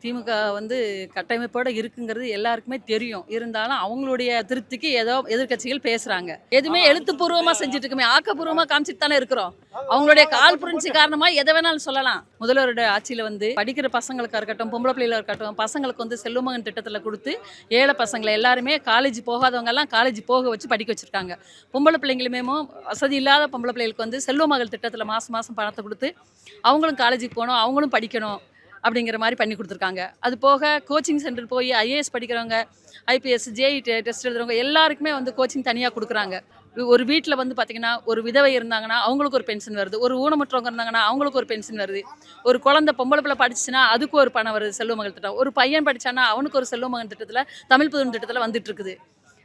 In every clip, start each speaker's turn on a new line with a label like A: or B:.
A: திமுக வந்து கட்டமைப்போட இருக்குங்கிறது எல்லாருக்குமே தெரியும். இருந்தாலும் அவங்களுடைய திருப்திக்கு ஏதோ எதிர்க்கட்சிகள் பேசுறாங்க. எதுவுமே எழுத்துப்பூர்வமா செஞ்சுட்டு இருக்குமே, ஆக்கப்பூர்வமா காமிச்சிட்டு தானே இருக்கிறோம். அவங்களுடைய கால் புரட்சி காரணமா எதை வேணாலும் சொல்லலாம். முதல்வருடைய ஆட்சியில வந்து படிக்கிற பசங்களுக்கா இருக்கட்டும், பொம்பளை பிள்ளைகளா இருக்கட்டும், பசங்களுக்கு வந்து செல்வமகன் திட்டத்துல குடுத்து, ஏழை பசங்கள எல்லாருமே காலேஜ் போகாதவங்க எல்லாம் காலேஜ் போக வச்சு படிக்க வச்சிருக்காங்க. பொம்பளை பிள்ளைங்களுமே வசதி இல்லாத பொம்பளை பிள்ளைகளுக்கு வந்து செல்வமகள் திட்டத்துல மாசம் மாசம் பணத்த குடுத்து, அவங்களும் காலேஜுக்கு போணும், அவங்களும் படிக்கணும். அப்படிங்கிற மாதிரி பண்ணி கொடுத்துருக்காங்க. அது போக கோச்சிங் சென்டர் போய் ஐஏஎஸ் படிக்கிறவங்க, ஐபிஎஸ், ஜேஇ டெஸ்ட் எழுதுறவங்க எல்லாருக்குமே வந்து கோச்சிங் தனியாக கொடுக்குறாங்க. ஒரு வீட்டில் வந்து பார்த்தீங்கன்னா, ஒரு விதவை இருந்தாங்கன்னா அவங்களுக்கு ஒரு பென்ஷன் வருது. ஒரு ஊனமுற்றவங்க இருந்தாங்கன்னா அவங்களுக்கு ஒரு பென்ஷன் வருது. ஒரு குழந்தை பொம்பளை பிள்ளை படிச்சுன்னா அதுக்கு ஒரு பணம் வருது, செல்வ மகள் திட்டம். ஒரு பையன் படிச்சானா அவனுக்கு ஒரு செல்வ மகன் திட்டத்தில், தமிழ் புதுமை திட்டத்தில் வந்துட்டு இருக்குது.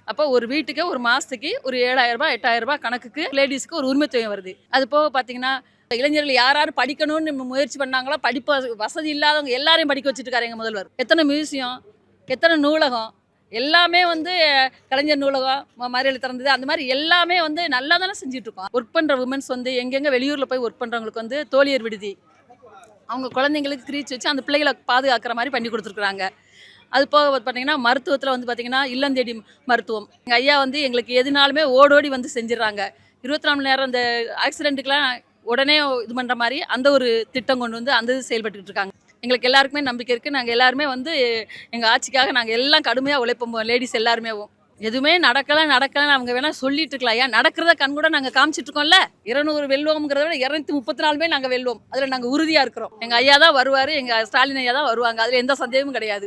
A: அப்போ ஒரு வீட்டுக்கு ஒரு மாதத்துக்கு ஒரு 7,000 ரூபாய் 8,000 ரூபாய் கணக்குக்கு லேடிஸ்க்கு ஒரு உரிமை தொகை வருது. அது போக பார்த்தீங்கன்னா, இளைஞர்கள் யார் படிக்கணும்னு முயற்சி பண்ணாங்களோ, படிப்பு வசதி இல்லாதவங்க எல்லாரையும் படிக்க வச்சுட்டு இருக்காரு எங்கள் முதல்வர். எத்தனை மியூசியம், எத்தனை நூலகம், எல்லாமே வந்து கலைஞர் நூலகம் மறியல் திறந்தது. அந்த மாதிரி எல்லாமே வந்து நல்லா தானே செஞ்சுட்டு இருக்கோம். ஒர்க் பண்ணுற உமன்ஸ் வந்து எங்கெங்கே வெளியூரில் போய் ஒர்க் பண்ணுறவங்களுக்கு வந்து தோழியர் விடுதி, அவங்க குழந்தைங்களுக்கு கிரீச் வச்சு அந்த பிள்ளைகளை பாதுகாக்கிற மாதிரி பண்ணி கொடுத்துருக்குறாங்க. அது போக பார்த்தீங்கன்னா, மருத்துவத்தில் வந்து பார்த்தீங்கன்னா, இல்லம் தேடி மருத்துவம். எங்கள் ஐயா வந்து எங்களுக்கு எதுனாலுமே ஓடோடி வந்து செஞ்சிடறாங்க. 24 மணி நேரம் இந்த ஆக்சிடென்ட்டுக்கெலாம் உடனே இது பண்ணுற மாதிரி அந்த ஒரு திட்டம் கொண்டு வந்து அந்த இது செயல்பட்டுக்கிட்டு இருக்காங்க. எங்களுக்கு எல்லாருக்குமே நம்பிக்கை இருக்குது. நாங்கள் எல்லாருமே வந்து எங்கள் ஆட்சிக்காக நாங்கள் எல்லாம் கடுமையாக உழைப்போம், லேடிஸ் எல்லாருமே. எதுவுமே நடக்கலைன்னு அவங்க வேணால் சொல்லிட்டு இருக்கலாம். ஏன் நடக்கிறத கண்கூட நாங்கள் காமிச்சிட்டு இருக்கோம்ல. 200 வெல்வோம்ங்கிறத விட 234 நாங்கள் வெல்வோம். அதில் நாங்கள் உறுதியாக இருக்கிறோம். எங்கள் ஐயா தான் வருவார், எங்கள் ஸ்டாலின் ஐயா தான் வருவாங்க. அதில் எந்த சந்தேகமும் கிடையாது.